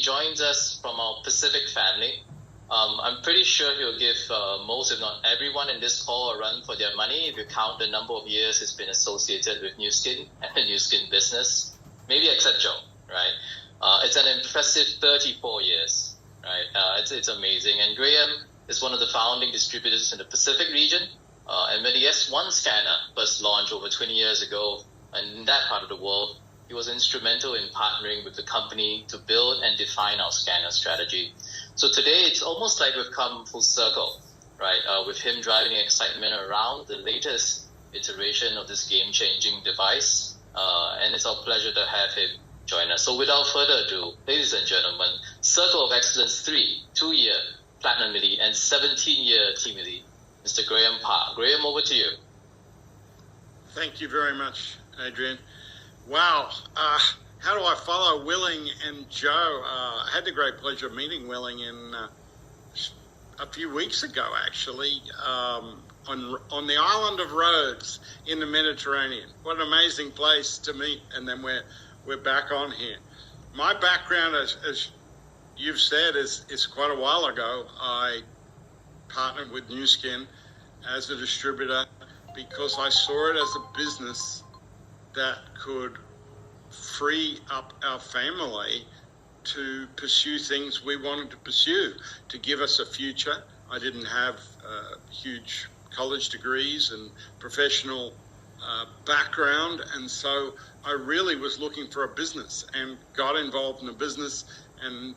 joins us from our Pacific family. I'm pretty sure he'll give most, if not everyone in this call a run for their money if you count the number of years he's been associated with Nu Skin and the Nu Skin business. Maybe except Joe, right? It's an impressive 34 years, right? It's amazing. And Graham is one of the founding distributors in the Pacific region. And when the S1 scanner first launched over 20 years ago, and in that part of the world, he was instrumental in partnering with the company to build and define our scanner strategy. So today, it's almost like we've come full circle, right? With him driving excitement around the latest iteration of this game-changing device. And it's our pleasure to have him join us. So without further ado, ladies and gentlemen, Circle of Excellence 3, 2-year Platinum Elite and 17-year Team Elite, Mr. GrahamPark. Graham, over to you. Thank you very much, Adrian. Wow. How do I follow Willing and Joe? I had the great pleasure of meeting Willing a few weeks ago, actually, on the island of Rhodes in the Mediterranean. What an amazing place to meet, and then we're back on here. My background, as you've said, is quite a while ago. I partnered with Nu Skin as a distributor because I saw it as a business that could free up our family to pursue things we wanted to pursue, to give us a future. I didn't have huge college degrees and professional background, and so I really was looking for a business and got involved in a business. And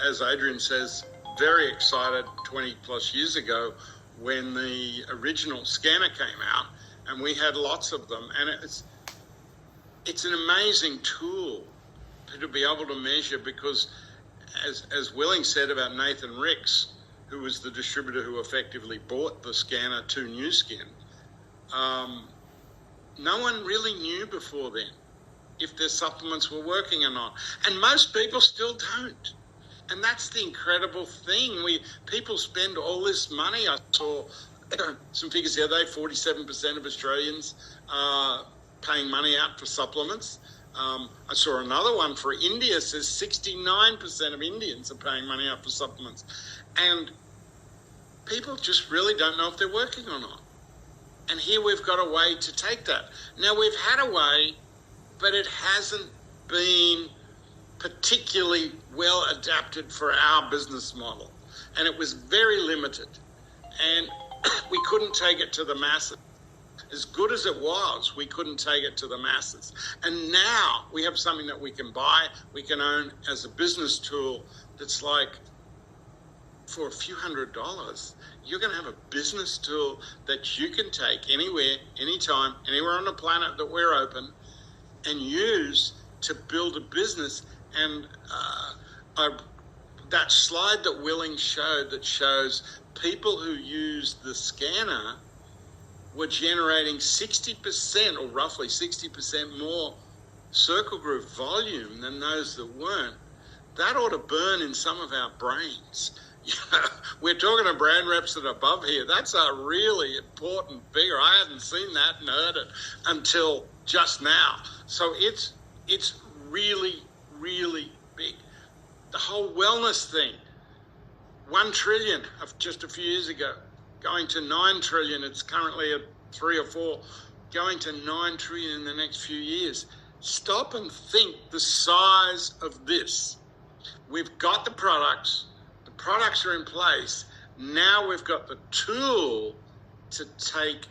as Adrian says, very excited 20 plus years ago when the original scanner came out, and we had lots of them. And it's an amazing tool to be able to measure, because as Willing said about Nathan Ricks, who was the distributor who effectively bought the scanner to Nu Skin, no one really knew before then if their supplements were working or not. And most people still don't. And that's the incredible thing. People spend all this money. I saw some figures the other day, 47% of Australians paying money out for supplements. I saw another one for India, says 69% of Indians are paying money out for supplements. And people just really don't know if they're working or not. And here we've got a way to take that. Now, we've had a way, but it hasn't been particularly well adapted for our business model. And it was very limited. And we couldn't take it to the masses. As good as it was, we couldn't take it to the masses. And now we have something that we can buy, we can own as a business tool that's like, for a few $100s, you're going to have a business tool that you can take anywhere, anytime, anywhere on the planet that we're open, and use to build a business. And that slide that Willing showed that shows people who used the scanner were generating 60% or roughly 60% more circle group volume than those that weren't. That ought to burn in some of our brains. We're talking to brand reps that are above here. That's a really important figure. I hadn't seen that and heard it until just now. So it's really, really big. The whole wellness thing, 1 trillion of just a few years ago, going to 9 trillion. It's currently at 3 or 4, going to 9 trillion in the next few years. Stop and think the size of this. We've got the products are in place. Now we've got the tool to take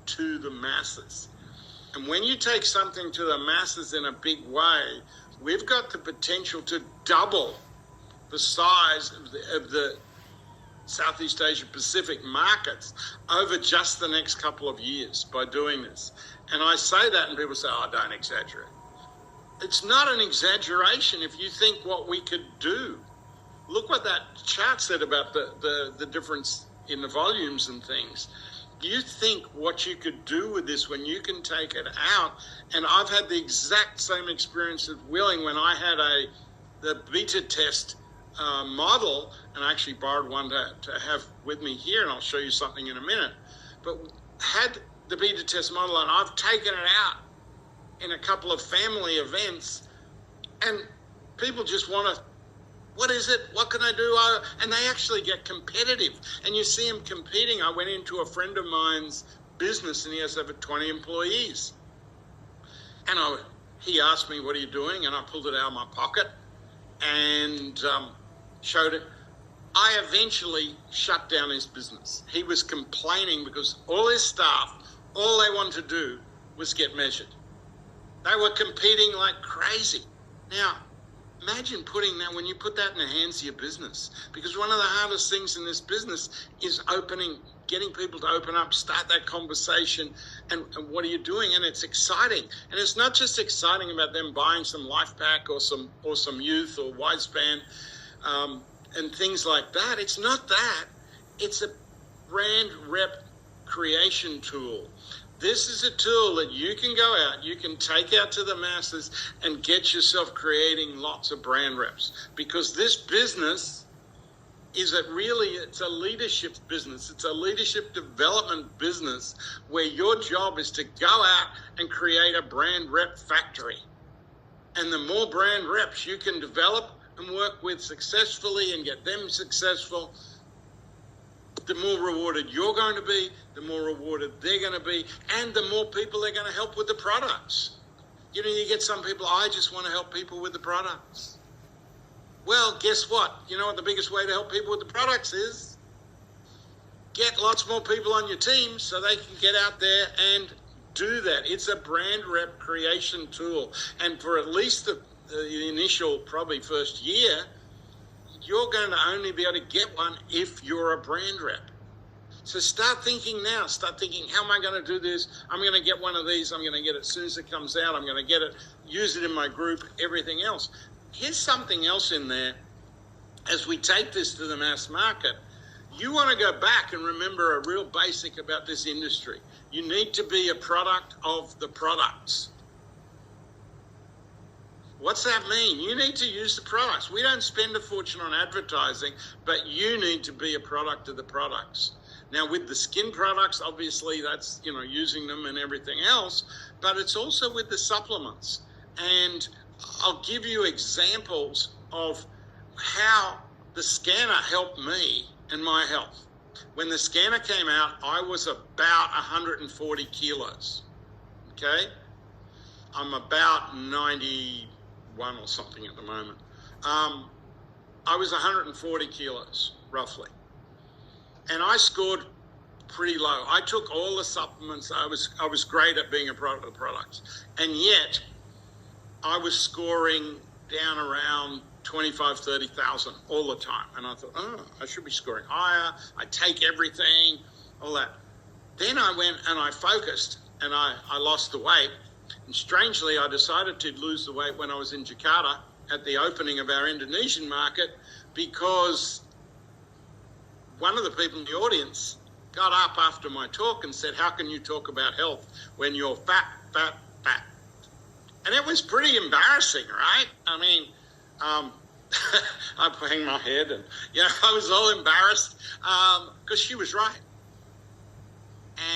to the masses. And when you take something to the masses in a big way, we've got the potential to double the size of the Southeast Asia Pacific markets over just the next couple of years by doing this. And I say that and people say, oh, don't exaggerate. It's not an exaggeration if you think what we could do. Look what that chart said about the difference in the volumes and things. You think what you could do with this when you can take it out. And I've had the exact same experience with Willing when I had the beta test model, and I actually borrowed one to have with me here, and I'll show you something in a minute. But had the beta test model, and I've taken it out in a couple of family events, and people just want to What is it? What can I do? And they actually get competitive. And you see them competing. I went into a friend of mine's business and he has over 20 employees. And he asked me, what are you doing? And I pulled it out of my pocket and showed it. I eventually shut down his business. He was complaining because all his staff, all they wanted to do was get measured. They were competing like crazy. Now, imagine putting that, when you put that in the hands of your business, because one of the hardest things in this business is getting people to open up, start that conversation, and what are you doing? And it's exciting. And it's not just exciting about them buying some Life Pack or some Youth or Widespan and things like that. It's not that. It's a brand rep creation tool. This is a tool that you can go out, you can take out to the masses and get yourself creating lots of brand reps. Because this business it's a leadership business. It's a leadership development business where your job is to go out and create a brand rep factory. And the more brand reps you can develop and work with successfully and get them successful, the more rewarded you're going to be, the more rewarded they're going to be, and the more people they're going to help with the products. You know, you get some people, I just want to help people with the products. Well, guess what? You know what the biggest way to help people with the products is? Get lots more people on your team so they can get out there and do that. It's a brand rep creation tool. And for at least the initial, probably first year, you're going to only be able to get one if you're a brand rep. So start thinking now. Start thinking, how am I going to do this? I'm going to get one of these. I'm going to get it as soon as it comes out. I'm going to get it, use it in my group, everything else. Here's something else in there. As we take this to the mass market, you want to go back and remember a real basic about this industry. You need to be a product of the products. What's that mean? You need to use the products. We don't spend a fortune on advertising, but you need to be a product of the products. Now, with the skin products, obviously that's, using them and everything else, but it's also with the supplements. And I'll give you examples of how the scanner helped me and my health. When the scanner came out, I was about 140 kilos, okay? I'm about 91 or something at the moment. I was 140 kilos, roughly. And I scored pretty low. I took all the supplements. I was great at being a product of the products. And yet, I was scoring down around 25, 30,000 all the time. And I thought, I should be scoring higher. I take everything, all that. Then I went and I focused and I lost the weight. And strangely, I decided to lose the weight when I was in Jakarta at the opening of our Indonesian market, because one of the people in the audience got up after my talk and said, how can you talk about health when you're fat, fat, fat? And it was pretty embarrassing, right? I mean, I hang my head and, I was all embarrassed because she was right.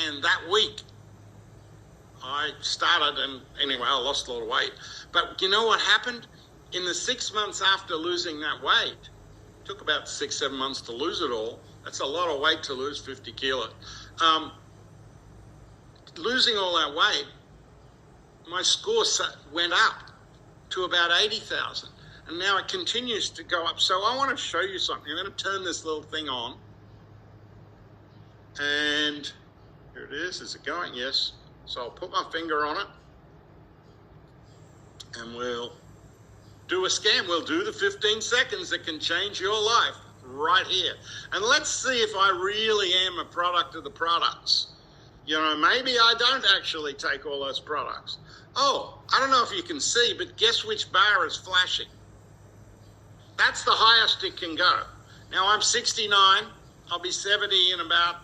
And that week, I started, and anyway, I lost a lot of weight. But you know what happened? In the 6 months after losing that weight, it took about 6-7 months to lose it all. That's a lot of weight to lose, 50 kilos. Losing all that weight, my score went up to about 80,000. And now it continues to go up. So I want to show you something. I'm going to turn this little thing on. And here it is. Is it going? Yes. So I'll put my finger on it. And we'll do a scan. We'll do the 15 seconds that can change your life right here. And let's see if I really am a product of the products. Maybe I don't actually take all those products. Oh, I don't know if you can see, but guess which bar is flashing? That's the highest it can go. Now, I'm 69. I'll be 70 in about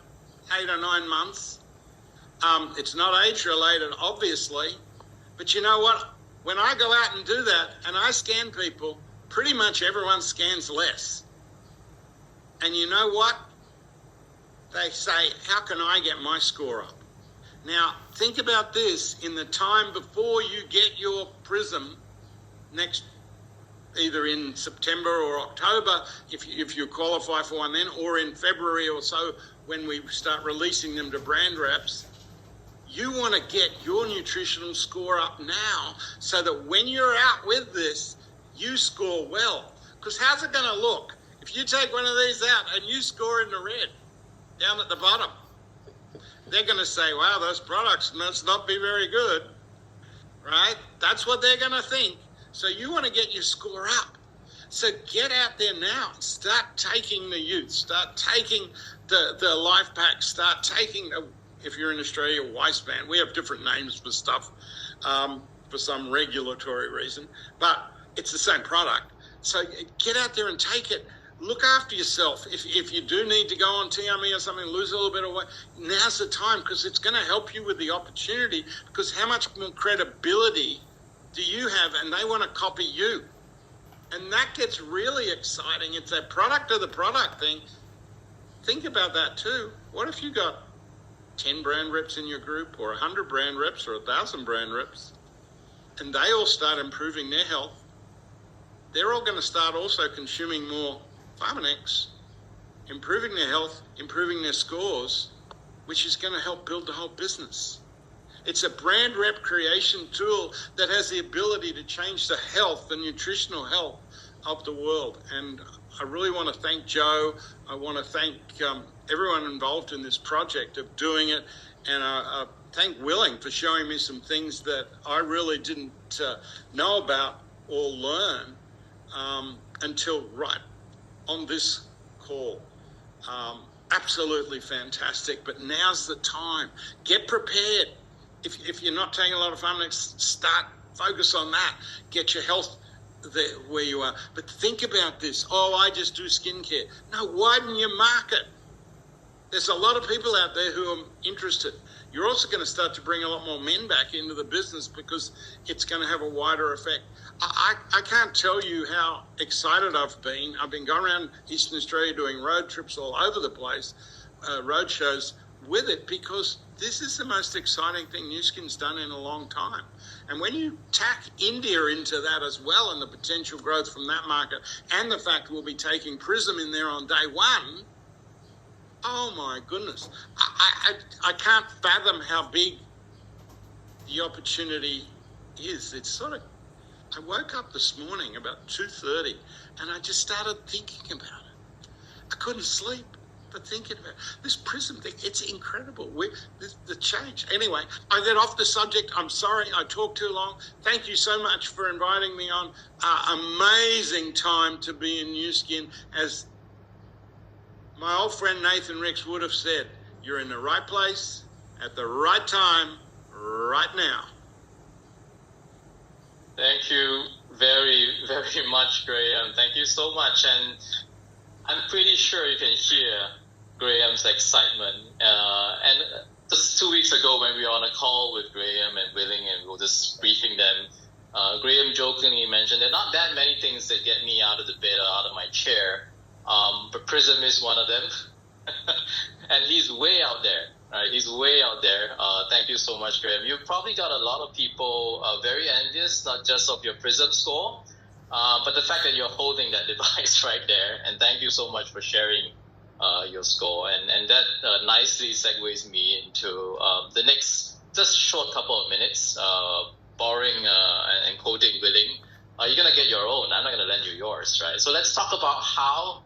8 or 9 months. It's not age-related, obviously. But you know what? When I go out and do that, and I scan people, pretty much everyone scans less. And you know what? They say, how can I get my score up? Now, think about this. In the time before you get your Prysm next either in September or October, if you qualify for one then, or in February or so when we start releasing them to brand reps. You want to get your nutritional score up now so that when you're out with this, you score well. Because how's it going to look if you take one of these out and you score in the red down at the bottom? They're going to say, wow, those products must not be very good, right? That's what they're going to think. So you want to get your score up. So get out there now and start taking the youth, start taking the life pack, start taking, if you're in Australia, Weiss band. We have different names for stuff for some regulatory reason, but it's the same product. So get out there and take it. Look after yourself. If you do need to go on TME or something, lose a little bit of weight, now's the time, because it's going to help you with the opportunity, because how much more credibility do you have? And they want to copy you. And that gets really exciting. It's that product of the product thing. Think about that too. What if you got 10 brand reps in your group, or 100 brand reps, or 1,000 brand reps, and they all start improving their health? They're all going to start also consuming more Pharmanex, improving their health, improving their scores, which is going to help build the whole business. It's a brand rep creation tool that has the ability to change the health, the nutritional health of the world. And I really want to thank Joe. I want to thank everyone involved in this project of doing it. And I thank Willing for showing me some things that I really didn't know about or learn until right on this call. Absolutely fantastic. But now's the time. Get prepared. If you're not taking a lot of Pharmanex, start focus on that. Get your health there where you are. But think about this. Oh, I just do skincare. No, widen your market. There's a lot of people out there who are interested. You're also going to start to bring a lot more men back into the business, because it's going to have a wider effect. I can't tell you how excited I've been. I've been going around Eastern Australia doing road trips all over the place, road shows with it, because this is the most exciting thing Nu Skin's done in a long time. And when you tack India into that as well, and the potential growth from that market, and the fact we'll be taking Prysm in there on day one, oh my goodness. I can't fathom how big the opportunity is. It's sort of, I woke up this morning about 2:30 and I just started thinking about it. I couldn't sleep for thinking about it. This Prysm thing, it's incredible. The change. Anyway, I get off the subject. I'm sorry I talked too long. Thank you so much for inviting me on. Amazing time to be in Nu Skin. As my old friend Nathan Ricks would have said, you're in the right place at the right time right now. Thank you very, very much, Graham. Thank you so much. And I'm pretty sure you can hear Graham's excitement. And just 2 weeks ago when we were on a call with Graham and Willing and we were just briefing them, Graham jokingly mentioned there are not that many things that get me out of the bed or out of my chair. But Prysm is one of them. And he's way out there. Right? He's way out there. Thank you so much, Graham. You've probably got a lot of people very envious, not just of your Prysm score, but the fact that you're holding that device right there. And thank you so much for sharing your score. And that nicely segues me into the next just short couple of minutes, borrowing and quoting Willing. You're going to get your own. I'm not going to lend you yours, right? So let's talk about how